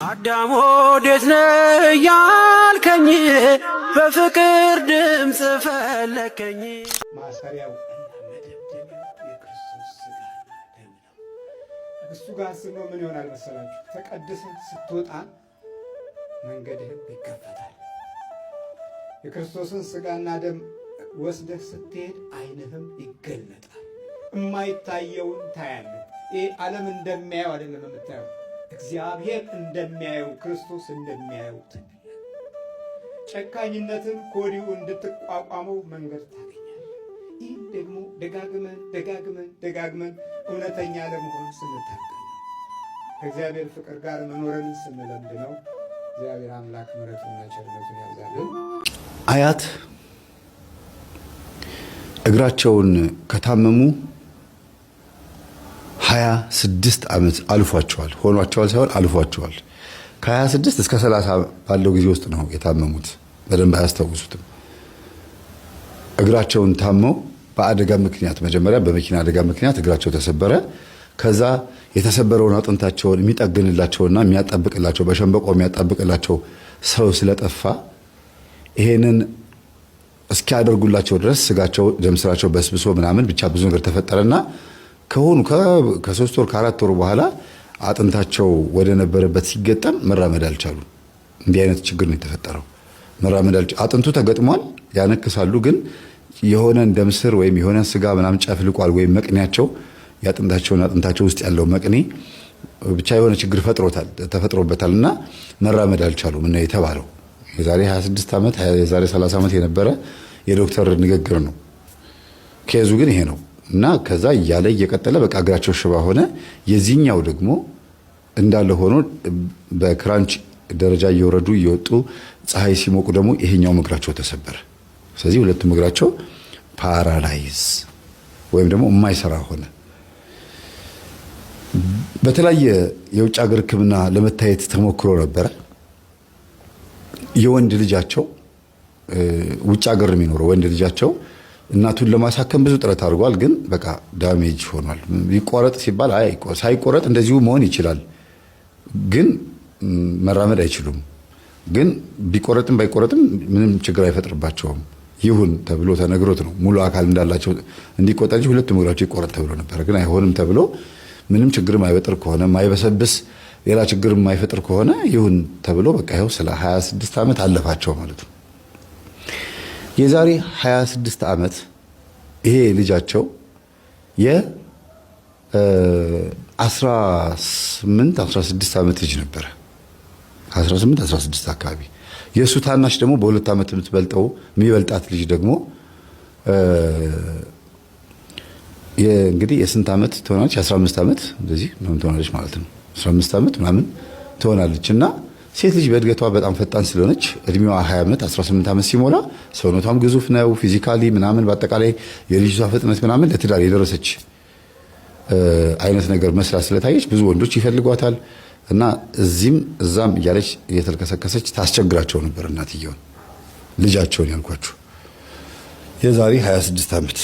አዳም ወዴት ነህ ያልከኝ በፍቅር ድምፅ ፈለከኝ። ማሰሪያው መደብደቢያው የክርስቶስ ሥጋና ደም ነው። እሱ ጋር ስንሆን ምን ይሆናል መሰላችሁ? ተቀድሰህ ስትወጣ መንገድህም ይከፈታል። የክርስቶስን ሥጋና ደም ወስደህ ስትሄድ ዓይንህም ይገለጣል። የማይታየውን ታያለህ። ይህ ዓለም እንደሚያየው አይደለም የምታየው፣ እግዚአብሔር እንደሚያየው ክርስቶስ እንደሚያየው ጨካኝነትን ከወዲሁ እንድትቋቋመው መንገድ ታገኛለህ። ይህም ደግሞ ደጋግመን እውነተኛ ለመሆን ስንታገል ነው። ከእግዚአብሔር ፍቅር ጋር መኖርን ስንለምድ ነው። እግዚአብሔር አምላክ ምሕረቱንና ቸርነቱን ያብዛልን። አያት እግራቸውን ከታመሙ 26 ዓመት አልፏቸዋል። ሆኗቸዋል ሳይሆን አልፏቸዋል። ከ26 እስከ 30 ባለው ጊዜ ውስጥ ነው የታመሙት። በደንብ አያስታውሱትም። እግራቸውን ታመው በአደጋ ምክንያት መጀመሪያ በመኪና አደጋ ምክንያት እግራቸው ተሰበረ። ከዛ የተሰበረውን አጥንታቸውን የሚጠግንላቸውና የሚያጣብቅላቸው በሸንበቆ የሚያጣብቅላቸው ሰው ስለጠፋ ይሄንን እስኪያደርጉላቸው ድረስ ስጋቸው ደም ስራቸው በስብሶ ምናምን ብቻ ብዙ ነገር ተፈጠረና ከ3 ወር ከ4 ወር በኋላ አጥንታቸው ወደ ነበረበት ሲገጠም መራመድ አልቻሉ። እንዲህ አይነት ችግር ነው የተፈጠረው። መራመድ አጥንቱ ተገጥሟል፣ ያነክሳሉ፣ ግን የሆነ ደም ስር ወይም የሆነ ስጋ ምናምን ጨፍልቋል ወይም መቅኔያቸው አጥንታቸው ውስጥ ያለው መቅኔ ብቻ የሆነ ችግር ተፈጥሮበታልና መራመድ አልቻሉም እና የተባለው የዛሬ 26 ዓመት የዛሬ 30 ዓመት የነበረ የዶክተር ንግግር ነው። ኬዙ ግን ይሄ ነው እና ከዛ እያለ እየቀጠለ በቃ እግራቸው ሽባ ሆነ። የዚህኛው ደግሞ እንዳለ ሆኖ በክራንች ደረጃ እየወረዱ እየወጡ ፀሐይ ሲሞቁ ደግሞ ይሄኛው እግራቸው ተሰበረ። ስለዚህ ሁለቱም እግራቸው ፓራላይዝ ወይም ደግሞ የማይሰራ ሆነ። በተለያየ የውጭ ሀገር ሕክምና ለመታየት ተሞክሮ ነበረ። የወንድ ልጃቸው ውጭ ሀገር የሚኖረው ወንድ ልጃቸው እናቱን ለማሳከም ብዙ ጥረት አድርጓል። ግን በቃ ዳሜጅ ሆኗል። ይቆረጥ ሲባል ሳይቆረጥ እንደዚሁ መሆን ይችላል፣ ግን መራመድ አይችሉም። ግን ቢቆረጥም ባይቆረጥም ምንም ችግር አይፈጥርባቸውም። ይሁን ተብሎ ተነግሮት ነው ሙሉ አካል እንዳላቸው እንዲቆጠር እንጂ ሁለቱም እግራቸው ይቆረጥ ተብሎ ነበር። ግን አይሆንም ተብሎ ምንም ችግር ማይፈጥር ከሆነ ማይበሰብስ ሌላ ችግር ማይፈጥር ከሆነ ይሁን ተብሎ በቃ ይኸው ስለ 26 ዓመት አለፋቸው ማለት ነው። የዛሬ 26 ዓመት ይሄ ልጃቸው የ18 16 ዓመት ልጅ ነበረ። 18 16 አካባቢ። የእሱ ታናሽ ደግሞ በ2 ዓመት የሚበልጣት ልጅ ደግሞ እንግዲህ የስንት ዓመት ትሆናለች? 15 ዓመት እንደዚህ ምናምን ትሆናለች ማለት ነው። 15 ዓመት ምናምን ትሆናለች እና ሴት ልጅ በእድገቷ በጣም ፈጣን ስለሆነች እድሜዋ 20 ዓመት 18 ዓመት ሲሞላ ሰውነቷም ግዙፍ ነው ፊዚካሊ ምናምን በአጠቃላይ የልጅቷ ፍጥነት ምናምን ለትዳር የደረሰች አይነት ነገር መስላ ስለታየች ብዙ ወንዶች ይፈልጓታል እና እዚህም እዛም እያለች እየተልከሰከሰች ታስቸግራቸው ነበር እናትየውን ልጃቸውን ያልኳችሁ። የዛሬ 26 ዓመት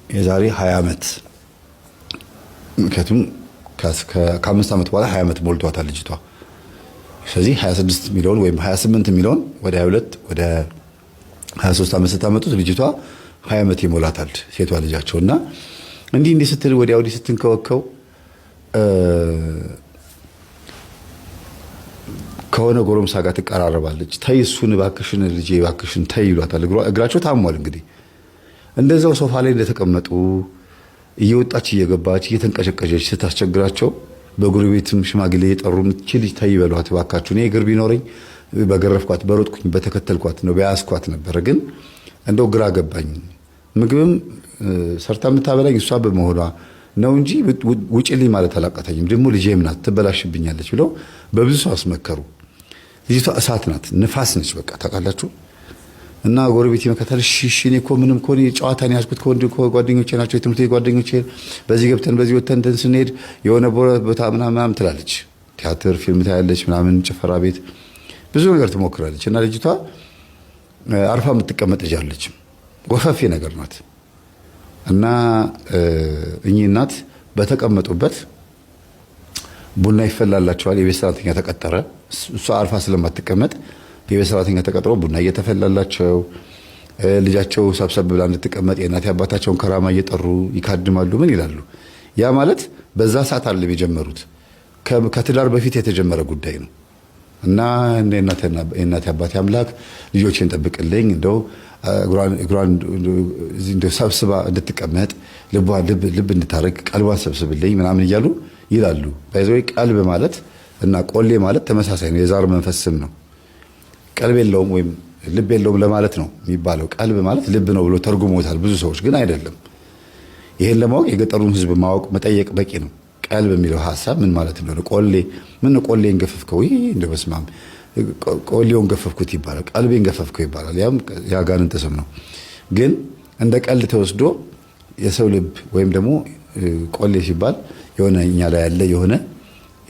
የዛሬ 20 ዓመት ምክንያቱም ከ5 ዓመት በኋላ 20 ዓመት ሞልቷታል ልጅቷ። ስለዚህ 26 ሚሊዮን ወይም 28 ሚሊዮን ወደ 22 ወደ 23 ዓመት ስታመጡት ልጅቷ 20 ዓመት ይሞላታል ሴቷ ልጃቸው። እና እንዲህ ስትል ወዲያ ወዲህ ስትንከወከው ከሆነ ጎረምሳ ጋር ትቀራረባለች። ተይ እሱን እባክሽን ልጄ እባክሽን ተይ ይሏታል። እግራቸው ታሟል። እንግዲህ እንደዛው ሶፋ ላይ እንደተቀመጡ እየወጣች እየገባች እየተንቀጨቀጨች ስታስቸግራቸው በጎረቤትም ሽማግሌ የጠሩ እቺ ልጅ ተይ በሏት እባካችሁ፣ እኔ እግር ቢኖረኝ በገረፍኳት በሮጥኩኝ በተከተልኳት ነው በያዝኳት ነበር፣ ግን እንደው ግራ ገባኝ። ምግብም ሰርታ የምታበላኝ እሷ በመሆኗ ነው እንጂ ውጪልኝ ማለት አላቃተኝም። ደግሞ ልጄም ናት ትበላሽብኛለች ብለው በብዙ ሰው አስመከሩ። ልጅቷ እሳት ናት፣ ንፋስ ነች በቃ ታውቃላችሁ። እና ጎረቤት ይመከታል። እሺ እኔ እኮ ምንም እኮ ጨዋታን ያዝኩት ጓደኞቼ ናቸው የትምህርት ቤት ጓደኞቼ፣ በዚህ ገብተን በዚህ ወተን እንትን ስንሄድ የሆነ ቦታ ምናምን ትላለች። ቲያትር ፊልም ታያለች ምናምን፣ ጭፈራ ቤት ብዙ ነገር ትሞክራለች። እና ልጅቷ አርፋ የምትቀመጥ ልጅ አለችም፣ ወፈፌ ነገር ናት። እና እኚህ እናት በተቀመጡበት ቡና ይፈላላቸዋል። የቤት ሰራተኛ ተቀጠረ። እሷ አርፋ ስለማትቀመጥ የቤት ሰራተኛ ተቀጥሮ ቡና እየተፈላላቸው ልጃቸው ሰብሰብ ብላ እንድትቀመጥ የእናት አባታቸውን ከራማ እየጠሩ ይካድማሉ። ምን ይላሉ? ያ ማለት በዛ ሰዓት አይደለም የጀመሩት፣ ከትዳር በፊት የተጀመረ ጉዳይ ነው። እና የእናት አባቴ አምላክ ልጆቼን ጠብቅልኝ፣ እንደው እግሯን እንደው ሰብስባ እንድትቀመጥ ልብ እንድታረግ ቀልቧን ሰብስብልኝ ምናምን እያሉ ይላሉ። ባይዘው ቀልብ ማለት እና ቆሌ ማለት ተመሳሳይ ነው። የዛር መንፈስ ስም ነው። ቀልብ የለውም ወይም ልብ የለውም ለማለት ነው የሚባለው። ቀልብ ማለት ልብ ነው ብሎ ተርጉሞታል ብዙ ሰዎች፣ ግን አይደለም። ይሄን ለማወቅ የገጠሩን ሕዝብ ማወቅ መጠየቅ በቂ ነው። ቀልብ የሚለው ሐሳብ ምን ማለት እንደሆነ ቆሌ ምን ቆሌን ገፈፍከው እንደው በስማም ቆሌውን ገፈፍኩት ይባላል፣ ቀልቤን ገፈፍከው ይባላል። ያም ያጋንንት ስም ነው። ግን እንደ ቀልድ ተወስዶ የሰው ልብ ወይም ደግሞ ቆሌ ሲባል የሆነ እኛ ላይ ያለ የሆነ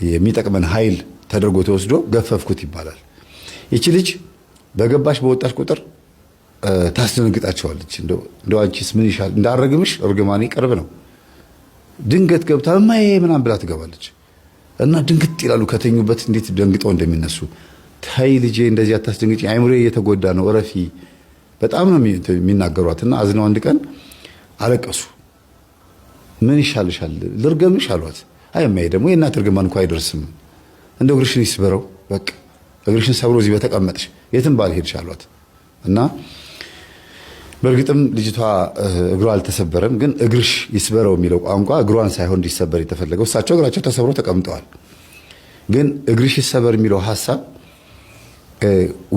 የሚጠቅመን ኃይል ተደርጎ ተወስዶ ገፈፍኩት ይባላል። ይቺ ልጅ በገባሽ በወጣሽ ቁጥር ታስደነግጣቸዋለች። እንደው አንቺስ ምን ይሻል እንዳረግምሽ እርግማኔ ቅርብ ነው። ድንገት ገብታ እማዬ ምናምን ብላ ትገባለች እና ድንግጥ ይላሉ ከተኙበት እንዴት ደንግጠው እንደሚነሱ። ተይ ልጄ እንደዚህ አታስደንግጪ፣ አይምሮ እየተጎዳ ነው እረፊ በጣም ነው የሚናገሯትና አዝነው አንድ ቀን አለቀሱ። ምን ይሻልሻል ልርገምሽ አሏት። አይ እማዬ ደግሞ የእናት እርግማን እንኳን አይደርስም፣ እንደው እግርሽን ይስበረው በቃ እግርሽን ሰብሮ እዚህ በተቀመጥሽ የትም ባልሄድሽ አሏት። እና በእርግጥም ልጅቷ እግሯ አልተሰበረም፣ ግን እግርሽ ይስበረው የሚለው ቋንቋ እግሯን ሳይሆን እንዲሰበር የተፈለገው። እሳቸው እግራቸው ተሰብሮ ተቀምጠዋል። ግን እግርሽ ይሰበር የሚለው ሐሳብ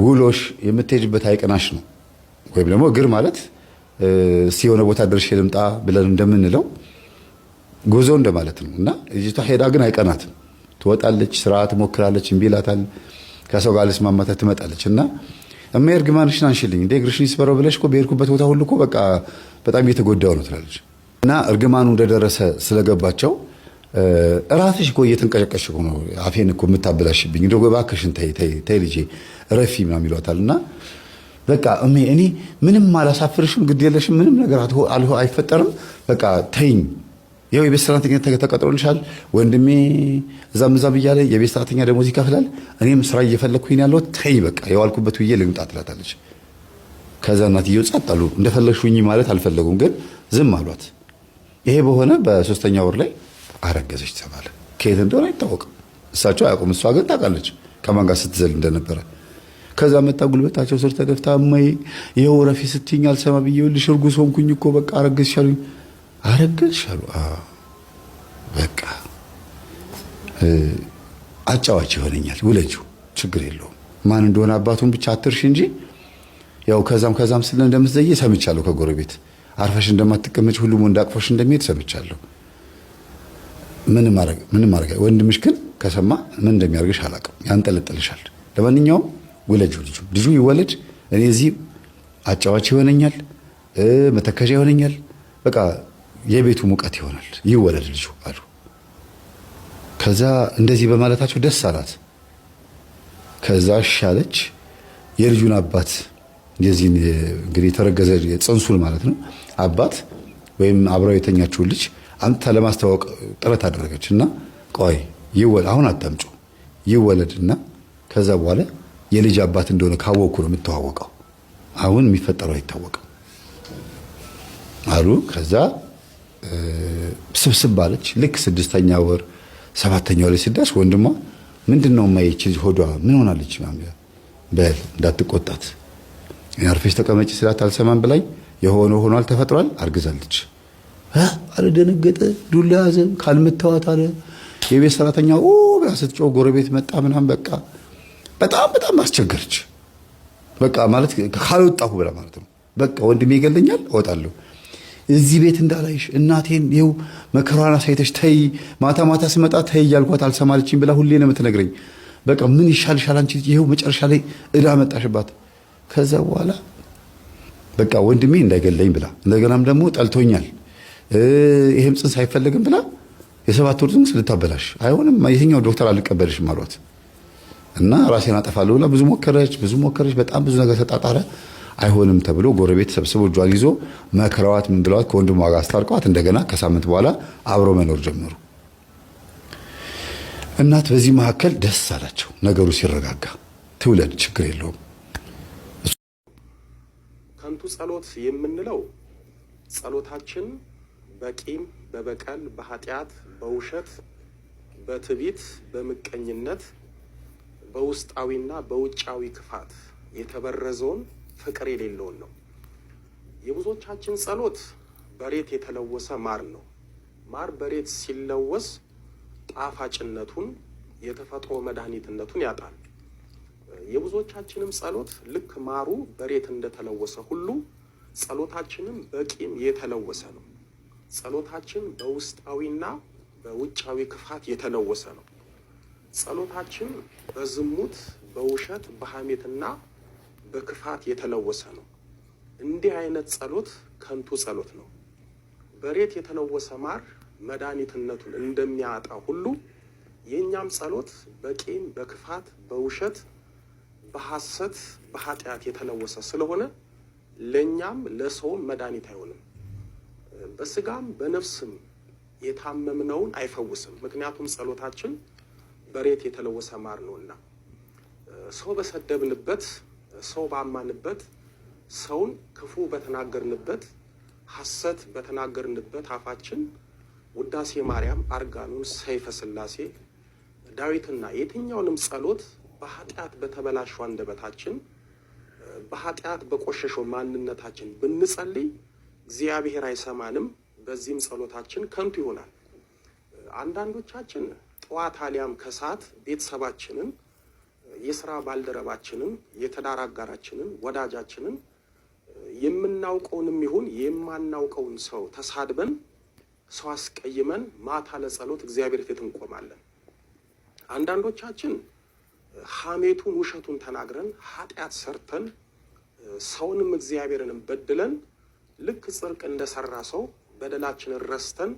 ውሎሽ የምትሄጅበት አይቀናሽ ነው። ወይም ደግሞ እግር ማለት የሆነ ቦታ ደርሼ ልምጣ ብለን እንደምንለው ጉዞ እንደማለት ነው። እና ልጅቷ ሄዳ ግን አይቀናትም። ትወጣለች፣ ስራ ትሞክራለች፣ እምቢ ይላታል። ከሰው ጋር ልስማማታ ትመጣለች። እና እማዬ እርግማንሽን አንሽልኝ እንደ እግርሽን ይስበረው ብለሽ እኮ በሄድኩበት ቦታ ሁሉ እኮ በቃ በጣም እየተጎዳው ነው ትላለች። እና እርግማኑ እንደደረሰ ስለገባቸው እራስሽ እኮ እየተንቀጨቀሽ ነው አፌን እኮ የምታበላሽብኝ፣ እንደው እባክሽን ተይ ልጄ እረፊ ምናምን ይሏታል። እና በቃ እኔ ምንም አላሳፍርሽም፣ ግድ የለሽም፣ ምንም ነገር አይፈጠርም፣ በቃ ተይኝ። ይኸው የቤት ሰራተኛ ተቀጥሮልሻል፣ ወንድሜ እዛም እያለ የቤት ሰራተኛ ደሞዝ ይከፍላል፣ እኔም ስራ እየፈለግኩኝ ያለሁት፣ ተይ በቃ የዋልኩበት ውዬ ልምጣ ትላታለች። ከዛ እናትየው ጸጥ አሉ። እንደፈለግሽ ሁኚ ማለት አልፈለጉም፣ ግን ዝም አሏት። ይሄ በሆነ በሶስተኛ ወር ላይ አረገዘች ተባለ። ከየት እንደሆነ አይታወቅም፣ እሳቸው አያውቁም። እሷ ግን ታውቃለች ከማን ጋር ስትዘል እንደነበረ። ከዛ መጣ ጉልበታቸው ስር ተደፍታ እማዬ ይኸው ረፊ ስትይኝ አልሰማ ብዬ ይኸውልሽ እርጉዝ ሆንኩኝ እኮ በቃ አረገዝሽ አሉኝ። አረገዝሽ አሉ። በቃ አጫዋች ይሆነኛል ውለጂው፣ ችግር የለውም ማን እንደሆነ አባቱን ብቻ አትርሽ እንጂ ያው ከዛም ስለ እንደምትዘይ ሰምቻለሁ። ከጎረቤት አርፈሽ እንደማትቀመጭ ሁሉም ወንድ አቅፎሽ እንደሚሄድ ሰምቻለሁ። ምንም ማረጋ ወንድምሽ ግን ከሰማ ምን እንደሚያርግሽ አላውቅም፣ ያንጠለጥልሻል። ለማንኛውም ውለጂው፣ ልጁ ይወለድ፣ እኔ እዚህ አጫዋች ይሆነኛል፣ መተከዣ ይሆነኛል፣ በቃ የቤቱ ሙቀት ይሆናል፣ ይወለድ ልጁ አሉ። ከዛ እንደዚህ በማለታቸው ደስ አላት። ከዛ ሻለች። የልጁን አባት የዚህን እንግዲህ የተረገዘ ጽንሱን ማለት ነው አባት ወይም አብራው የተኛችው ልጅ አንተ ለማስተዋወቅ ጥረት አደረገች እና ቆይ አሁን አታምጩ ይወለድና ከዛ በኋላ የልጅ አባት እንደሆነ ካወቅኩ ነው የምተዋወቀው፣ አሁን የሚፈጠረው አይታወቅም አሉ። ከዛ ስብስብ ባለች። ልክ 6ኛ ወር 7ኛው ላይ ሲደርስ ወንድሟ ምንድነው ማይች ልጅ ሆዷ ምን ሆናለች ማለት በል እንዳትቆጣት ያርፈሽ ተቀመጪ ስላት አልሰማም ብላኝ የሆነ ሆኗል ተፈጥሯል አርግዛለች አለ። ደነገጠ። ዱላ ያዘ። ካልመታዋት አለ የቤት ሰራተኛ ብላ ስትጮህ ጎረቤት መጣ ምናምን። በቃ በጣም አስቸገረች። በቃ ማለት ካልወጣሁ ብላ ማለት ነው። በቃ ወንድሜ ይገለኛል እወጣለሁ፣ እዚህ ቤት እንዳላይሽ እናቴን ይኸው መከራዋን አሳይተሽ ተይ፣ ማታ ስመጣ ተይ እያልኳት አልሰማለችኝ ብላ ሁሌ ነው የምትነግረኝ። በቃ ምን ይሻልሻል አንቺ ይኸው መጨረሻ ላይ እዳ መጣሽባት። ከዛ በኋላ በቃ ወንድሜ እንዳይገለኝ ብላ እንደገናም ደግሞ ጠልቶኛል ይሄም ጽንስ አይፈልግም ብላ የ7 ወር ጽንስ ልታበላሽ አይሆንም፣ የትኛው ዶክተር አልቀበልሽም አሏት። እና ራሴን አጠፋለሁ ብላ ብዙ ሞከረች፣ በጣም ብዙ ነገር ተጣጣረ። አይሆንም ተብሎ ጎረቤት ሰብስቦ እጇን ይዞ መከራዋት ምን ብለዋት ከወንድሟ ጋር አስታርቀዋት እንደገና ከሳምንት በኋላ አብሮ መኖር ጀመሩ። እናት በዚህ መካከል ደስ አላቸው። ነገሩ ሲረጋጋ ትውለድ ችግር የለውም። ከንቱ ጸሎት የምንለው ጸሎታችን በቂም፣ በበቀል፣ በኃጢአት፣ በውሸት፣ በትዕቢት፣ በምቀኝነት፣ በውስጣዊና በውጫዊ ክፋት የተበረዘውን ፍቅር የሌለውን ነው። የብዙዎቻችን ጸሎት በሬት የተለወሰ ማር ነው። ማር በሬት ሲለወስ ጣፋጭነቱን፣ የተፈጥሮ መድኃኒትነቱን ያጣል። የብዙዎቻችንም ጸሎት ልክ ማሩ በሬት እንደተለወሰ ሁሉ ጸሎታችንም በቂም የተለወሰ ነው። ጸሎታችን በውስጣዊና በውጫዊ ክፋት የተለወሰ ነው። ጸሎታችን በዝሙት፣ በውሸት፣ በሐሜትና በክፋት የተለወሰ ነው። እንዲህ አይነት ጸሎት ከንቱ ጸሎት ነው። በሬት የተለወሰ ማር መድኃኒትነቱን እንደሚያጣ ሁሉ የእኛም ጸሎት በቂም፣ በክፋት፣ በውሸት፣ በሐሰት፣ በኃጢአት የተለወሰ ስለሆነ ለእኛም ለሰውም መድኃኒት አይሆንም። በስጋም በነፍስም የታመምነውን አይፈውስም። ምክንያቱም ጸሎታችን በሬት የተለወሰ ማር ነውና ሰው በሰደብንበት፣ ሰው ባማንበት፣ ሰውን ክፉ በተናገርንበት፣ ሐሰት በተናገርንበት አፋችን ውዳሴ ማርያም፣ አርጋኑን፣ ሰይፈ ሥላሴ፣ ዳዊትና የትኛውንም ጸሎት በኃጢአት በተበላሸው አንደበታችን፣ በኃጢአት በቆሸሸው ማንነታችን ብንጸልይ እግዚአብሔር አይሰማንም። በዚህም ጸሎታችን ከንቱ ይሆናል። አንዳንዶቻችን ጠዋት አሊያም ከሰዓት ቤተሰባችንን፣ የሥራ ባልደረባችንን፣ የትዳር አጋራችንን፣ ወዳጃችንን የምናውቀውንም ይሁን የማናውቀውን ሰው ተሳድበን፣ ሰው አስቀይመን ማታ ለጸሎት እግዚአብሔር ፊት እንቆማለን። አንዳንዶቻችን ሐሜቱን፣ ውሸቱን ተናግረን ኃጢአት ሰርተን ሰውንም እግዚአብሔርንም በድለን ልክ ጽድቅ እንደሰራ ሰው በደላችንን ረስተን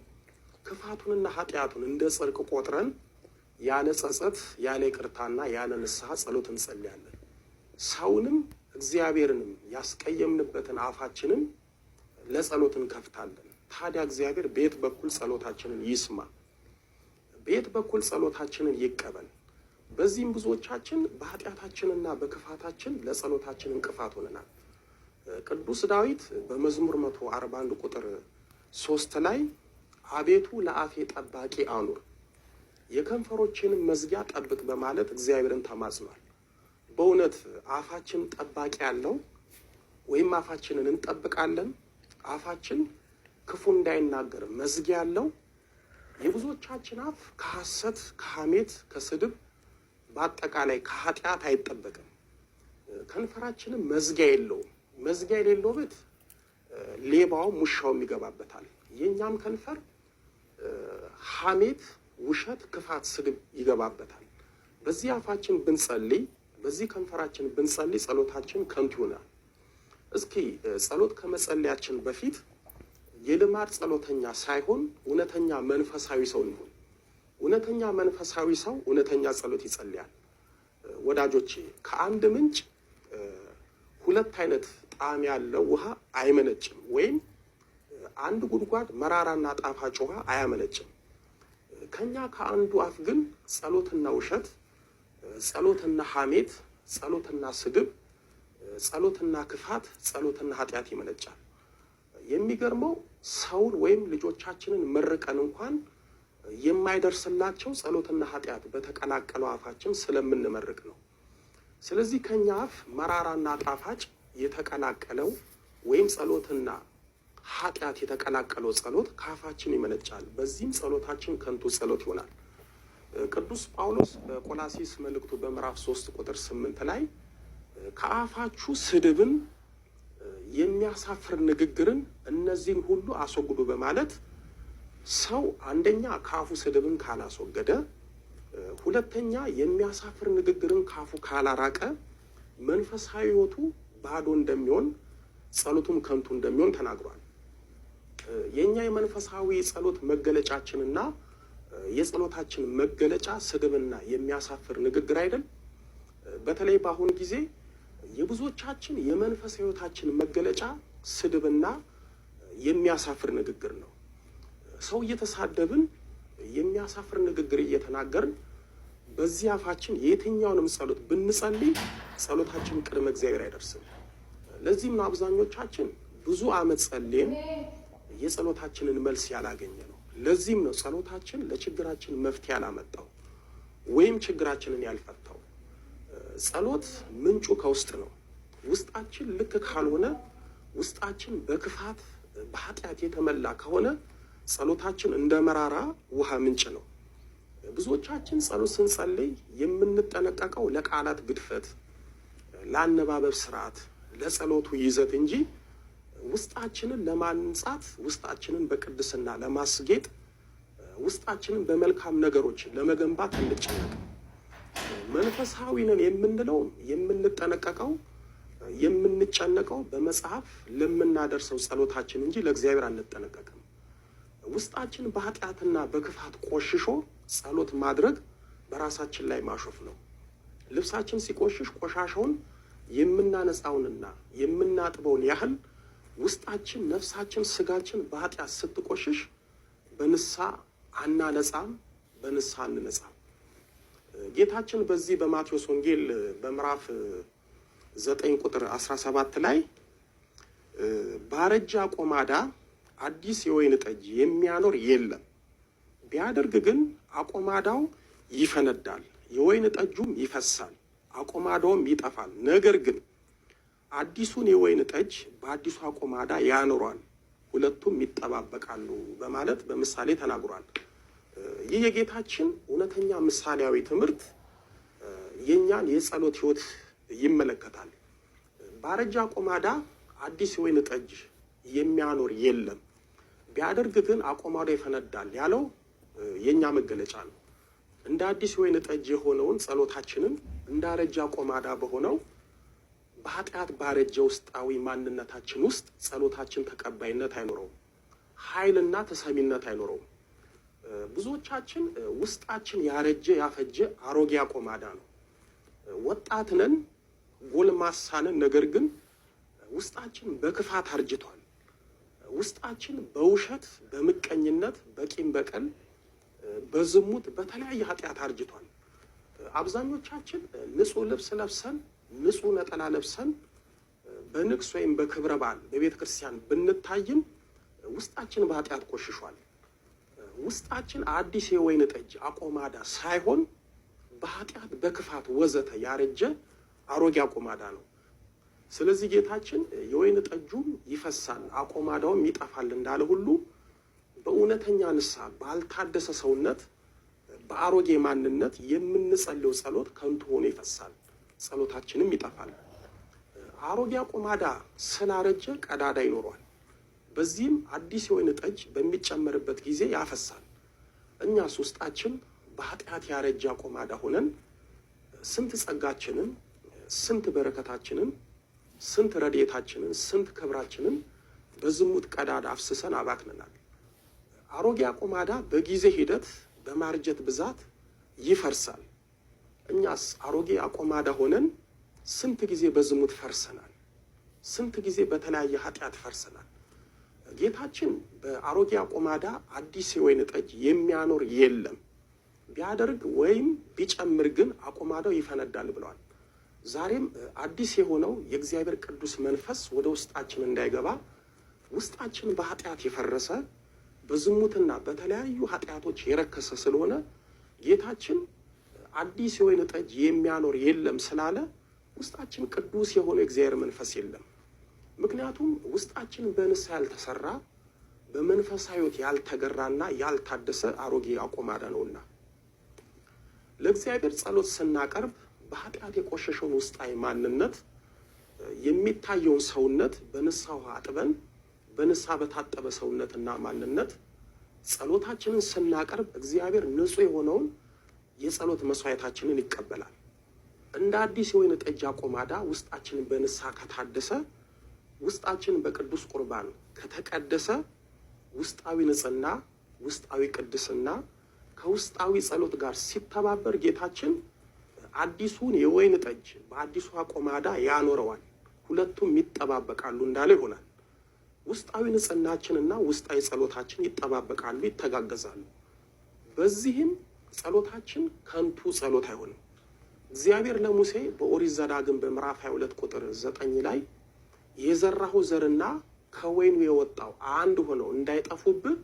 ክፋቱንና ኃጢአቱን እንደ ጽድቅ ቆጥረን ያለ ጸጸት፣ ያለ ይቅርታና ያለ ንስሐ ጸሎት እንጸልያለን። ሰውንም እግዚአብሔርንም ያስቀየምንበትን አፋችንን ለጸሎት እንከፍታለን። ታዲያ እግዚአብሔር በየት በኩል ጸሎታችንን ይስማ? በየት በኩል ጸሎታችንን ይቀበል? በዚህም ብዙዎቻችን በኃጢአታችንና በክፋታችን ለጸሎታችን እንቅፋት ሆነናል። ቅዱስ ዳዊት በመዝሙር 141 ቁጥር 3 ላይ አቤቱ ለአፌ ጠባቂ አኑር፣ የከንፈሮችንም መዝጊያ ጠብቅ በማለት እግዚአብሔርን ተማጽኗል። በእውነት አፋችን ጠባቂ ያለው ወይም አፋችንን እንጠብቃለን? አፋችን ክፉ እንዳይናገር መዝጊያ ያለው? የብዙዎቻችን አፍ ከሐሰት፣ ከሐሜት፣ ከስድብ በአጠቃላይ ከኃጢአት አይጠበቅም። ከንፈራችንም መዝጊያ የለውም። መዝጊያ የሌለው ቤት ሌባውም ውሻውም ይገባበታል። የእኛም ከንፈር ሐሜት፣ ውሸት፣ ክፋት፣ ስድብ ይገባበታል። በዚህ አፋችን ብንጸልይ፣ በዚህ ከንፈራችን ብንጸልይ ጸሎታችን ከንቱ ይሆናል። እስኪ ጸሎት ከመጸለያችን በፊት የልማድ ጸሎተኛ ሳይሆን እውነተኛ መንፈሳዊ ሰው እንሁን። እውነተኛ መንፈሳዊ ሰው እውነተኛ ጸሎት ይጸልያል። ወዳጆቼ ከአንድ ምንጭ ሁለት አይነት ጣዕም ያለው ውሃ አይመነጭም፣ ወይም አንድ ጉድጓድ መራራና ጣፋጭ ውሃ አያመነጭም። ከኛ ከአንዱ አፍ ግን ጸሎትና ውሸት፣ ጸሎትና ሐሜት፣ ጸሎትና ስድብ፣ ጸሎትና ክፋት፣ ጸሎትና ኃጢአት ይመነጫል። የሚገርመው ሰውን ወይም ልጆቻችንን መርቀን እንኳን የማይደርስላቸው ጸሎትና ኃጢአት በተቀላቀለው አፋችን ስለምንመርቅ ነው። ስለዚህ ከኛ አፍ መራራና ጣፋጭ የተቀላቀለው ወይም ጸሎትና ኃጢአት የተቀላቀለው ጸሎት ከአፋችን ይመነጫል። በዚህም ጸሎታችን ከንቱ ጸሎት ይሆናል። ቅዱስ ጳውሎስ በቆላሲስ መልእክቱ በምዕራፍ 3 ቁጥር 8 ላይ ከአፋችሁ ስድብን፣ የሚያሳፍር ንግግርን እነዚህን ሁሉ አስወግዱ በማለት ሰው አንደኛ ከአፉ ስድብን ካላስወገደ፣ ሁለተኛ የሚያሳፍር ንግግርን ካፉ ካላራቀ መንፈሳዊ ሕይወቱ ባዶ እንደሚሆን፣ ጸሎቱም ከንቱ እንደሚሆን ተናግሯል። የኛ የመንፈሳዊ ጸሎት መገለጫችንና የጸሎታችን መገለጫ ስድብና የሚያሳፍር ንግግር አይደል? በተለይ በአሁኑ ጊዜ የብዙዎቻችን የመንፈሳዊ ሕይወታችን መገለጫ ስድብና የሚያሳፍር ንግግር ነው። ሰው እየተሳደብን የሚያሳፍር ንግግር እየተናገርን በዚህ አፋችን የትኛውንም ጸሎት ብንጸልይ ጸሎታችን ቅድመ እግዚአብሔር አይደርስም። ለዚህም ነው አብዛኞቻችን ብዙ ዓመት ጸልየን የጸሎታችንን መልስ ያላገኘ ነው። ለዚህም ነው ጸሎታችን ለችግራችን መፍትሄ ያላመጣው ወይም ችግራችንን ያልፈታው። ጸሎት ምንጩ ከውስጥ ነው። ውስጣችን ልክ ካልሆነ፣ ውስጣችን በክፋት በኃጢአት የተመላ ከሆነ ጸሎታችን እንደ መራራ ውሃ ምንጭ ነው። ብዙዎቻችን ጸሎት ስንጸልይ የምንጠነቀቀው ለቃላት ግድፈት፣ ለአነባበብ ስርዓት፣ ለጸሎቱ ይዘት እንጂ ውስጣችንን ለማንጻት፣ ውስጣችንን በቅድስና ለማስጌጥ፣ ውስጣችንን በመልካም ነገሮች ለመገንባት እንጨነቅ። መንፈሳዊ ነን የምንለው የምንጠነቀቀው የምንጨነቀው በመጽሐፍ ለምናደርሰው ጸሎታችን እንጂ ለእግዚአብሔር አንጠነቀቅም። ውስጣችን በኃጢአትና በክፋት ቆሽሾ ጸሎት ማድረግ በራሳችን ላይ ማሾፍ ነው። ልብሳችን ሲቆሽሽ ቆሻሻውን የምናነጻውንና የምናጥበውን ያህል ውስጣችን፣ ነፍሳችን፣ ስጋችን በኃጢአት ስትቆሽሽ በንስሐ አናነጻም፣ በንስሐ አንነጻም። ጌታችን በዚህ በማቴዎስ ወንጌል በምዕራፍ 9 ቁጥር 17 ላይ ባረጀ አቆማዳ አዲስ የወይን ጠጅ የሚያኖር የለም፣ ቢያደርግ ግን አቆማዳው ይፈነዳል፣ የወይን ጠጁም ይፈሳል፣ አቆማዳውም ይጠፋል። ነገር ግን አዲሱን የወይን ጠጅ በአዲሱ አቆማዳ ያኖሯል፣ ሁለቱም ይጠባበቃሉ በማለት በምሳሌ ተናግሯል። ይህ የጌታችን እውነተኛ ምሳሌያዊ ትምህርት የኛን የጸሎት ሕይወት ይመለከታል። ባረጀ አቆማዳ አዲስ የወይን ጠጅ የሚያኖር የለም፣ ቢያደርግ ግን አቆማዳው ይፈነዳል ያለው የኛ መገለጫ ነው። እንደ አዲስ የወይን ጠጅ የሆነውን ጸሎታችንን እንዳረጀ አቆማዳ በሆነው በኃጢአት ባረጀ ውስጣዊ ማንነታችን ውስጥ ጸሎታችን ተቀባይነት አይኖረውም፣ ኃይልና ተሰሚነት አይኖረውም። ብዙዎቻችን ውስጣችን ያረጀ ያፈጀ አሮጌ አቆማዳ ነው። ወጣት ነን፣ ጎልማሳ ነን፣ ነገር ግን ውስጣችን በክፋት አርጅቷል። ውስጣችን በውሸት፣ በምቀኝነት፣ በቂም በቀል፣ በዝሙት፣ በተለያየ ኃጢአት አርጅቷል። አብዛኞቻችን ንጹህ ልብስ ለብሰን ንጹህ ነጠላ ለብሰን በንግስ ወይም በክብረ በዓል በቤተ ክርስቲያን ብንታይም ውስጣችን በኃጢአት ቆሽሿል። ውስጣችን አዲስ የወይን ጠጅ አቆማዳ ሳይሆን በኃጢአት በክፋት ወዘተ ያረጀ አሮጌ አቆማዳ ነው። ስለዚህ ጌታችን የወይን ጠጁም ይፈሳል አቆማዳውም ይጠፋል እንዳለ ሁሉ በእውነተኛ ንስሐ ባልታደሰ ሰውነት በአሮጌ ማንነት የምንጸልየው ጸሎት ከንቱ ሆኖ ይፈሳል፣ ጸሎታችንም ይጠፋል። አሮጌ አቆማዳ ስላረጀ ቀዳዳ ይኖረዋል። በዚህም አዲስ የወይን ጠጅ በሚጨመርበት ጊዜ ያፈሳል። እኛስ ውስጣችን በኃጢአት ያረጀ አቆማዳ ሆነን ስንት ጸጋችንን፣ ስንት በረከታችንን፣ ስንት ረድኤታችንን፣ ስንት ክብራችንን በዝሙት ቀዳዳ አፍስሰን አባክነናል። አሮጌ አቆማዳ በጊዜ ሂደት በማርጀት ብዛት ይፈርሳል። እኛስ አሮጌ አቆማዳ ሆነን ስንት ጊዜ በዝሙት ፈርሰናል፣ ስንት ጊዜ በተለያየ ኃጢአት ፈርሰናል። ጌታችን በአሮጌ አቆማዳ አዲስ የወይን ጠጅ የሚያኖር የለም፣ ቢያደርግ ወይም ቢጨምር ግን አቆማዳው ይፈነዳል ብለዋል። ዛሬም አዲስ የሆነው የእግዚአብሔር ቅዱስ መንፈስ ወደ ውስጣችን እንዳይገባ ውስጣችን በኃጢአት የፈረሰ በዝሙትና በተለያዩ ኃጢአቶች የረከሰ ስለሆነ ጌታችን አዲስ የወይን ጠጅ የሚያኖር የለም ስላለ ውስጣችን ቅዱስ የሆነው የእግዚአብሔር መንፈስ የለም። ምክንያቱም ውስጣችን በንስሐ ያልተሰራ በመንፈሳዊ ሕይወት ያልተገራና ያልታደሰ አሮጌ አቆማዳ ነውና ለእግዚአብሔር ጸሎት ስናቀርብ በኃጢአት የቆሸሸውን ውስጣዊ ማንነት የሚታየውን ሰውነት በንስሐ ውሃ አጥበን በንስሐ በታጠበ ሰውነትና ማንነት ጸሎታችንን ስናቀርብ እግዚአብሔር ንጹሕ የሆነውን የጸሎት መስዋዕታችንን ይቀበላል። እንደ አዲስ የወይን ጠጅ አቆማዳ ውስጣችንን በንስሐ ከታደሰ፣ ውስጣችን በቅዱስ ቁርባን ከተቀደሰ ውስጣዊ ንጽሕና፣ ውስጣዊ ቅድስና ከውስጣዊ ጸሎት ጋር ሲተባበር ጌታችን አዲሱን የወይን ጠጅ በአዲሱ አቆማዳ ያኖረዋል፣ ሁለቱም ይጠባበቃሉ እንዳለ ይሆናል። ውስጣዊ ንጽሕናችንና ውስጣዊ ጸሎታችን ይጠባበቃሉ፣ ይተጋገዛሉ። በዚህም ጸሎታችን ከንቱ ጸሎት አይሆንም። እግዚአብሔር ለሙሴ በኦሪት ዘዳግም በምዕራፍ 22 ቁጥር 9 ላይ የዘራው ዘርና ከወይኑ የወጣው አንድ ሆነው እንዳይጠፉብህ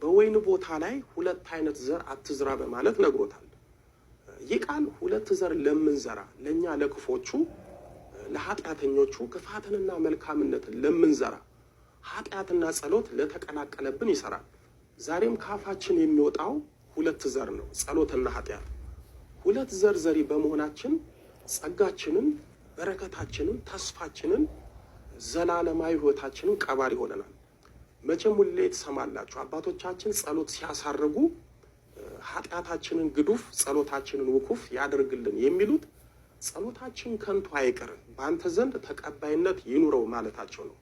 በወይኑ ቦታ ላይ ሁለት አይነት ዘር አትዝራ በማለት ነግሮታል። ይህ ቃል ሁለት ዘር ለምንዘራ ለኛ ለክፎቹ ለኃጢአተኞቹ ክፋትንና መልካምነትን ለምንዘራ ኃጢአትና ጸሎት ለተቀላቀለብን ይሰራል። ዛሬም ካፋችን የሚወጣው ሁለት ዘር ነው፣ ጸሎትና ኃጢአት። ሁለት ዘር ዘሪ በመሆናችን ጸጋችንን፣ በረከታችንን፣ ተስፋችንን፣ ዘላለማዊ ህይወታችንን ቀባሪ ሆነናል። መቼም ሁሌ ትሰማላችሁ አባቶቻችን ጸሎት ሲያሳርጉ ኃጢአታችንን ግዱፍ ጸሎታችንን ውኩፍ ያደርግልን የሚሉት ጸሎታችን ከንቱ አይቀርም በአንተ ዘንድ ተቀባይነት ይኑረው ማለታቸው ነው።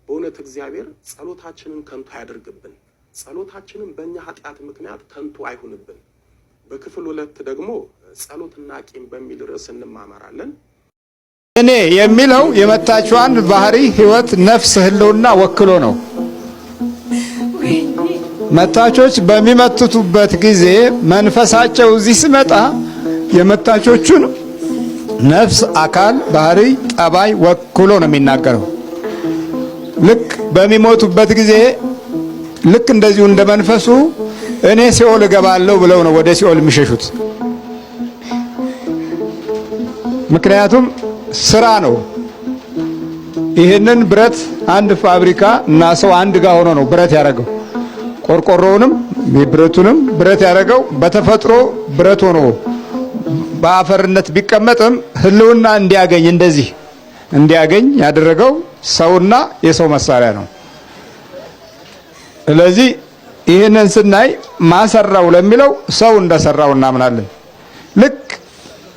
በእውነት እግዚአብሔር ጸሎታችንን ከንቱ አያደርግብን። ጸሎታችንን በእኛ ኃጢአት ምክንያት ከንቱ አይሁንብን። በክፍል 2 ደግሞ ጸሎትና ቂም በሚል ርዕስ እንማማራለን። እኔ የሚለው የመታችዋን ባህሪ ህይወት፣ ነፍስ፣ ህልውና ወክሎ ነው። መታቾች በሚመትቱበት ጊዜ መንፈሳቸው እዚህ ሲመጣ የመታቾቹን ነፍስ፣ አካል፣ ባህሪ፣ ጠባይ ወክሎ ነው የሚናገረው። ልክ በሚሞቱበት ጊዜ ልክ እንደዚሁ እንደ መንፈሱ እኔ ሲኦል እገባለሁ ብለው ነው ወደ ሲኦል የሚሸሹት። ምክንያቱም ስራ ነው። ይህንን ብረት አንድ ፋብሪካ እና ሰው አንድ ጋር ሆኖ ነው ብረት ያደረገው። ቆርቆሮውንም ብረቱንም ብረት ያደረገው በተፈጥሮ ብረት ሆኖ በአፈርነት ቢቀመጥም ህልውና እንዲያገኝ እንደዚህ እንዲያገኝ ያደረገው ሰውና የሰው መሳሪያ ነው። ስለዚህ ይህንን ስናይ ማሰራው ለሚለው ሰው እንደሰራው እናምናለን። ልክ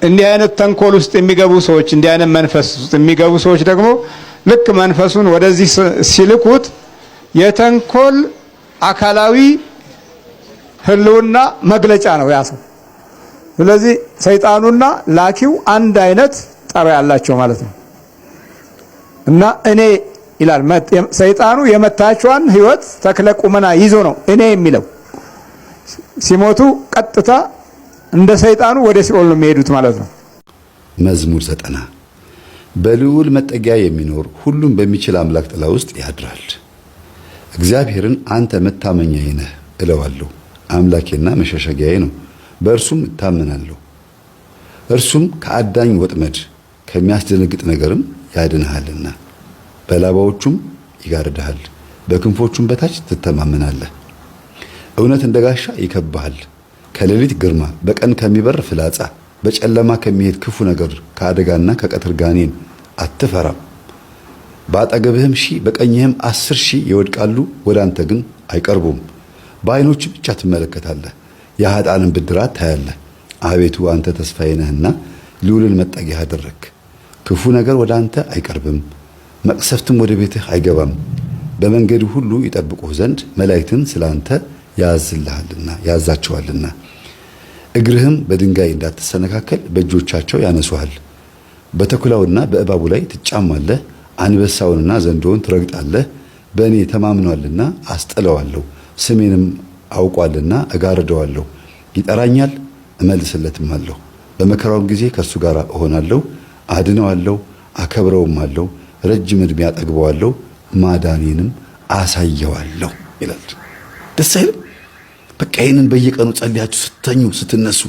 እንዲህ አይነት ተንኮል ውስጥ የሚገቡ ሰዎች፣ እንዲህ አይነት መንፈስ ውስጥ የሚገቡ ሰዎች ደግሞ ልክ መንፈሱን ወደዚህ ሲልኩት የተንኮል አካላዊ ህልውና መግለጫ ነው ያ ሰው። ስለዚህ ሰይጣኑና ላኪው አንድ አይነት ጠባይ ያላቸው ማለት ነው። እና እኔ ይላል ሰይጣኑ የመታቿን ህይወት ተክለ ቁመና ይዞ ነው እኔ የሚለው። ሲሞቱ ቀጥታ እንደ ሰይጣኑ ወደ ሲኦል ነው የሚሄዱት ማለት ነው። መዝሙር 90 በልዑል መጠጊያ የሚኖር ሁሉም በሚችል አምላክ ጥላ ውስጥ ያድራል። እግዚአብሔርን አንተ መታመኛዬ ነህ እለዋለሁ። አምላኬና መሸሸጊያዬ ነው፣ በእርሱም እታመናለሁ። እርሱም ከአዳኝ ወጥመድ ከሚያስደነግጥ ነገርም ያድንሃልና በላባዎቹም ይጋርድሃል፣ በክንፎቹም በታች ትተማመናለህ። እውነት እንደ ጋሻ ይከብሃል፣ ከሌሊት ግርማ፣ በቀን ከሚበር ፍላጻ፣ በጨለማ ከሚሄድ ክፉ ነገር፣ ከአደጋና ከቀትር ጋኔን አትፈራም። በአጠገብህም 1000 በቀኝህም 10,000 ይወድቃሉ፣ ወደ አንተ ግን አይቀርቡም። በዓይኖች ብቻ ትመለከታለህ፣ የኃጥአንን ብድራት ታያለህ። አቤቱ አንተ ተስፋዬ ነህና ልዑልን መጠጊያ አደረግክ። ክፉ ነገር ወደ አንተ አይቀርብም፣ መቅሰፍትም ወደ ቤትህ አይገባም። በመንገዱ ሁሉ ይጠብቁህ ዘንድ መላእክትን ስላንተ ያዛቸዋልና እግርህም በድንጋይ እንዳትሰነካከል በእጆቻቸው ያነሱሃል። በተኩላውና በእባቡ ላይ ትጫማለህ፣ አንበሳውንና ዘንዶውን ትረግጣለህ። በእኔ ተማምኗልና አስጥለዋለሁ፣ ስሜንም አውቋልና እጋርደዋለሁ። ይጠራኛል እመልስለትማለሁ፣ በመከራውም ጊዜ ከእርሱ ጋር እሆናለሁ። አድነዋለሁ፣ አከብረውማለሁ፣ ረጅም ዕድሜ አጠግበዋለሁ፣ ማዳኔንም አሳየዋለሁ ይላል። ደስ አይልም? በቃ ይህንን በየቀኑ ጸልያችሁ ስተኙ ስትነሱ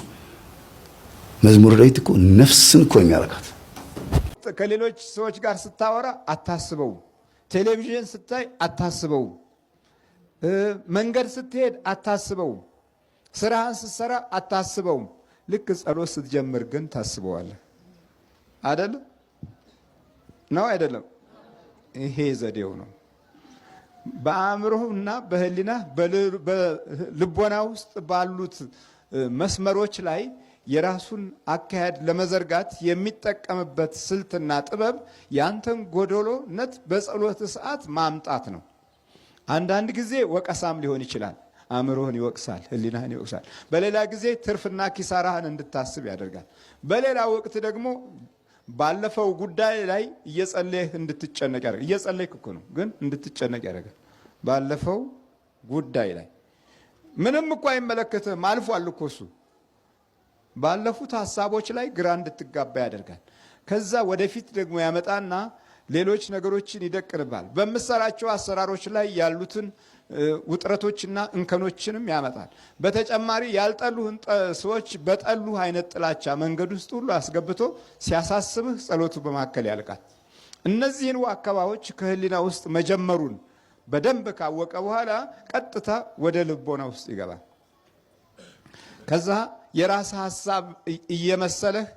መዝሙረ ዳዊት እኮ ነፍስን እኮ የሚያረካት። ከሌሎች ሰዎች ጋር ስታወራ አታስበው፣ ቴሌቪዥን ስታይ አታስበው፣ መንገድ ስትሄድ አታስበው፣ ስራህን ስትሰራ አታስበው። ልክ ጸሎት ስትጀምር ግን ታስበዋለህ። አይደለም ነው? አይደለም? ይሄ ዘዴው ነው። በአእምሮህና በህሊና በልቦና ውስጥ ባሉት መስመሮች ላይ የራሱን አካሄድ ለመዘርጋት የሚጠቀምበት ስልትና ጥበብ ያንተን ጎደሎነት በጸሎት ሰዓት ማምጣት ነው። አንዳንድ ጊዜ ወቀሳም ሊሆን ይችላል። አእምሮህን ይወቅሳል፣ ህሊናህን ይወቅሳል። በሌላ ጊዜ ትርፍና ኪሳራህን እንድታስብ ያደርጋል። በሌላ ወቅት ደግሞ ባለፈው ጉዳይ ላይ እየጸለይህ እንድትጨነቅ ያደርጋል። እየጸለይክ እኮ ነው፣ ግን እንድትጨነቅ ያደርጋል። ባለፈው ጉዳይ ላይ ምንም እኮ አይመለከትም። አልፏል እኮ እሱ። ባለፉት ሐሳቦች ላይ ግራ እንድትጋባ ያደርጋል። ከዛ ወደፊት ደግሞ ያመጣና ሌሎች ነገሮችን ይደቅንባል። በምሰራቸው አሰራሮች ላይ ያሉትን ውጥረቶችና እንከኖችንም ያመጣል። በተጨማሪ ያልጠሉህን ሰዎች በጠሉህ አይነት ጥላቻ መንገድ ውስጥ ሁሉ አስገብቶ ሲያሳስብህ ጸሎቱ በማከል ያልቃል። እነዚህን አካባቢዎች ከህሊና ውስጥ መጀመሩን በደንብ ካወቀ በኋላ ቀጥታ ወደ ልቦና ውስጥ ይገባል። ከዛ የራስ ሐሳብ እየመሰለህ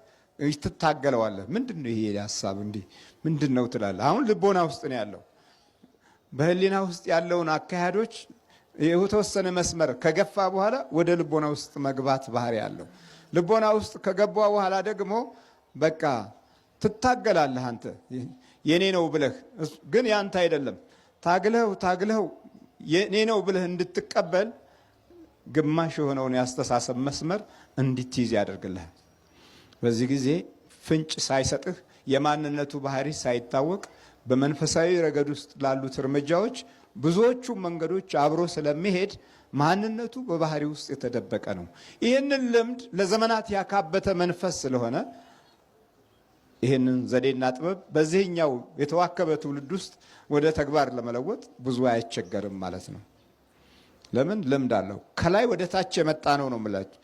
ትታገለዋለህ። ምንድነው ይሄ ሐሳብ እንዲህ ምንድነው ትላለህ። አሁን ልቦና ውስጥ ነው ያለው። በህሊና ውስጥ ያለውን አካሄዶች የተወሰነ መስመር ከገፋ በኋላ ወደ ልቦና ውስጥ መግባት ባህሪ ያለው። ልቦና ውስጥ ከገባ በኋላ ደግሞ በቃ ትታገላለህ። አንተ የኔ ነው ብለህ ግን ያንተ አይደለም። ታግለኸው የኔ ነው ብለህ እንድትቀበል ግማሽ የሆነውን ያስተሳሰብ መስመር እንድትይዝ ያደርግልሃል። በዚህ ጊዜ ፍንጭ ሳይሰጥህ የማንነቱ ባህሪ ሳይታወቅ በመንፈሳዊ ረገድ ውስጥ ላሉት እርምጃዎች ብዙዎቹ መንገዶች አብሮ ስለሚሄድ ማንነቱ በባህሪ ውስጥ የተደበቀ ነው። ይህንን ልምድ ለዘመናት ያካበተ መንፈስ ስለሆነ ይህንን ዘዴና ጥበብ በዚህኛው የተዋከበ ትውልድ ውስጥ ወደ ተግባር ለመለወጥ ብዙ አይቸገርም ማለት ነው። ለምን? ልምድ አለው። ከላይ ወደ ታች የመጣ ነው የምላችሁ።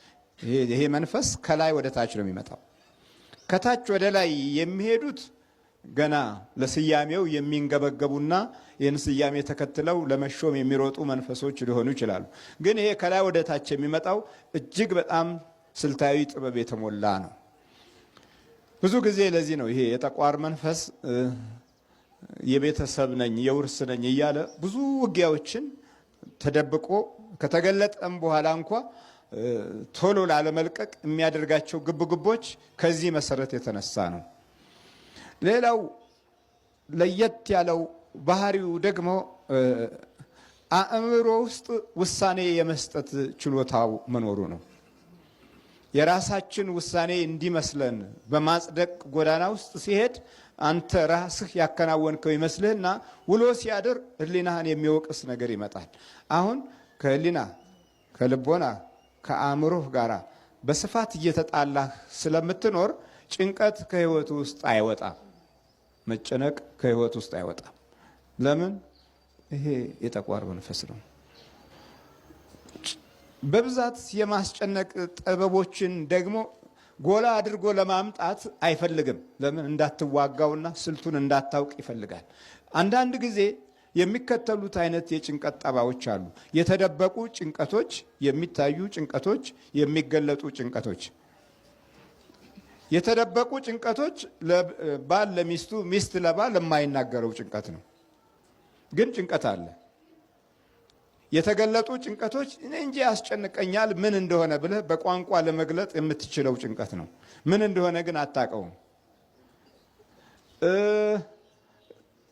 ይሄ መንፈስ ከላይ ወደ ታች ነው የሚመጣው። ከታች ወደ ላይ የሚሄዱት ገና ለስያሜው የሚንገበገቡና ይህን ስያሜ ተከትለው ለመሾም የሚሮጡ መንፈሶች ሊሆኑ ይችላሉ። ግን ይሄ ከላይ ወደ ታች የሚመጣው እጅግ በጣም ስልታዊ ጥበብ የተሞላ ነው። ብዙ ጊዜ ለዚህ ነው ይሄ የጠቋር መንፈስ የቤተሰብ ነኝ የውርስ ነኝ እያለ ብዙ ውጊያዎችን ተደብቆ ከተገለጠም በኋላ እንኳ ቶሎ ላለመልቀቅ የሚያደርጋቸው ግብግቦች ከዚህ መሰረት የተነሳ ነው። ሌላው ለየት ያለው ባህሪው ደግሞ አእምሮ ውስጥ ውሳኔ የመስጠት ችሎታው መኖሩ ነው። የራሳችን ውሳኔ እንዲመስለን በማጽደቅ ጎዳና ውስጥ ሲሄድ አንተ ራስህ ያከናወንከው ይመስልህና ውሎ ሲያድር ህሊናህን የሚወቅስ ነገር ይመጣል። አሁን ከህሊና ከልቦና ከአእምሮህ ጋር በስፋት እየተጣላህ ስለምትኖር ጭንቀት ከህይወት ውስጥ አይወጣም። መጨነቅ ከህይወት ውስጥ አይወጣም። ለምን? ይሄ የጠቋር መንፈስ ነው። በብዛት የማስጨነቅ ጥበቦችን ደግሞ ጎላ አድርጎ ለማምጣት አይፈልግም። ለምን? እንዳትዋጋውና ስልቱን እንዳታውቅ ይፈልጋል። አንዳንድ ጊዜ የሚከተሉት አይነት የጭንቀት ጠባዮች አሉ። የተደበቁ ጭንቀቶች፣ የሚታዩ ጭንቀቶች፣ የሚገለጡ ጭንቀቶች። የተደበቁ ጭንቀቶች ባል ለሚስቱ፣ ሚስት ለባል የማይናገረው ጭንቀት ነው፣ ግን ጭንቀት አለ። የተገለጡ ጭንቀቶች እኔ እንጂ ያስጨንቀኛል ምን እንደሆነ ብለህ በቋንቋ ለመግለጥ የምትችለው ጭንቀት ነው። ምን እንደሆነ ግን አታውቀውም።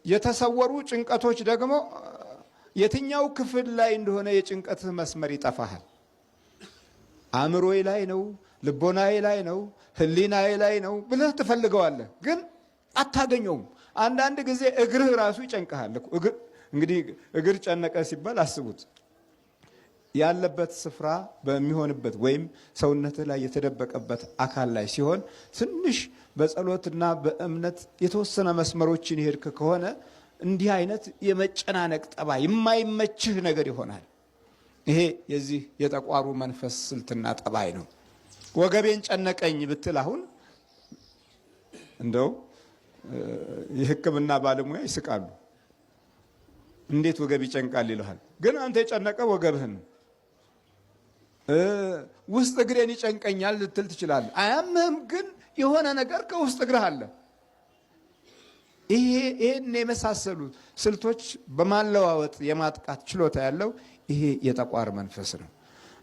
የተሰወሩ ጭንቀቶች ደግሞ የትኛው ክፍል ላይ እንደሆነ የጭንቀትህ መስመር ይጠፋሃል። አእምሮዬ ላይ ነው፣ ልቦናዬ ላይ ነው፣ ህሊናዬ ላይ ነው ብለህ ትፈልገዋለህ፣ ግን አታገኘውም። አንዳንድ ጊዜ እግርህ ራሱ ይጨንቀሃል። እንግዲህ እግር ጨነቀ ሲባል አስቡት። ያለበት ስፍራ በሚሆንበት ወይም ሰውነትህ ላይ የተደበቀበት አካል ላይ ሲሆን ትንሽ በጸሎትና በእምነት የተወሰነ መስመሮችን ይሄድክ ከሆነ እንዲህ አይነት የመጨናነቅ ጠባይ የማይመችህ ነገር ይሆናል። ይሄ የዚህ የጠቋሩ መንፈስ ስልትና ጠባይ ነው። ወገቤን ጨነቀኝ ብትል አሁን እንደው የሕክምና ባለሙያ ይስቃሉ። እንዴት ወገብ ይጨንቃል ይልሃል። ግን አንተ የጨነቀ ወገብህን ነው። ውስጥ እግሬን ይጨንቀኛል ልትል ትችላለህ። አያምህም፣ ግን የሆነ ነገር ከውስጥ እግርህ አለ። ይሄን የመሳሰሉ ስልቶች በማለዋወጥ የማጥቃት ችሎታ ያለው ይሄ የጠቋር መንፈስ ነው።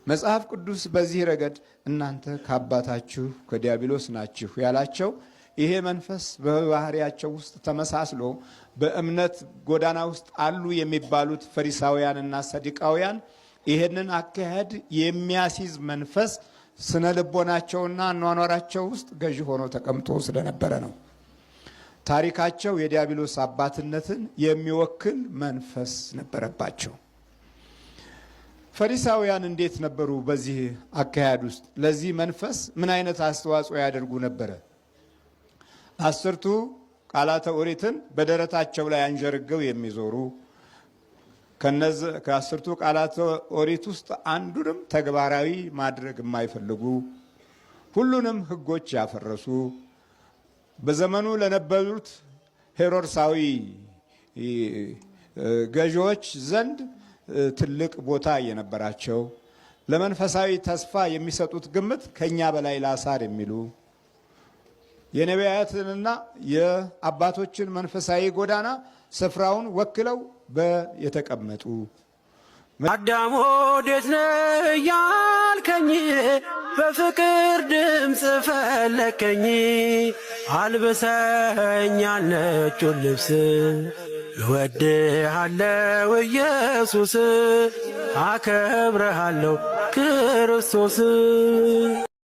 መጽሐፍ ቅዱስ በዚህ ረገድ እናንተ ከአባታችሁ ከዲያብሎስ ናችሁ ያላቸው ይሄ መንፈስ በባህሪያቸው ውስጥ ተመሳስሎ በእምነት ጎዳና ውስጥ አሉ የሚባሉት ፈሪሳውያንና ሰዲቃውያን ይሄንን አካሄድ የሚያስይዝ መንፈስ ስነ ልቦናቸውና አኗኗራቸው ውስጥ ገዢ ሆኖ ተቀምጦ ስለነበረ ነው። ታሪካቸው የዲያብሎስ አባትነትን የሚወክል መንፈስ ነበረባቸው። ፈሪሳውያን እንዴት ነበሩ? በዚህ አካሄድ ውስጥ ለዚህ መንፈስ ምን አይነት አስተዋጽኦ ያደርጉ ነበረ? 10ቱ ቃላተ ኦሪትን በደረታቸው ላይ አንጀርገው የሚዞሩ ከ10ቱ ቃላተ ኦሪት ውስጥ አንዱንም ተግባራዊ ማድረግ የማይፈልጉ ሁሉንም ሕጎች ያፈረሱ በዘመኑ ለነበሩት ሄሮድሳዊ ገዢዎች ዘንድ ትልቅ ቦታ የነበራቸው ለመንፈሳዊ ተስፋ የሚሰጡት ግምት ከኛ በላይ ላሳር የሚሉ የነቢያትንና የአባቶችን መንፈሳዊ ጎዳና ስፍራውን ወክለው የተቀመጡ አዳም ወዴት ነህ ያልከኝ በፍቅር ድምፅ ፈለከኝ አልብሰኛል ነጩን ልብስ እወድሃለሁ ኢየሱስ አከብረሃለሁ ክርስቶስ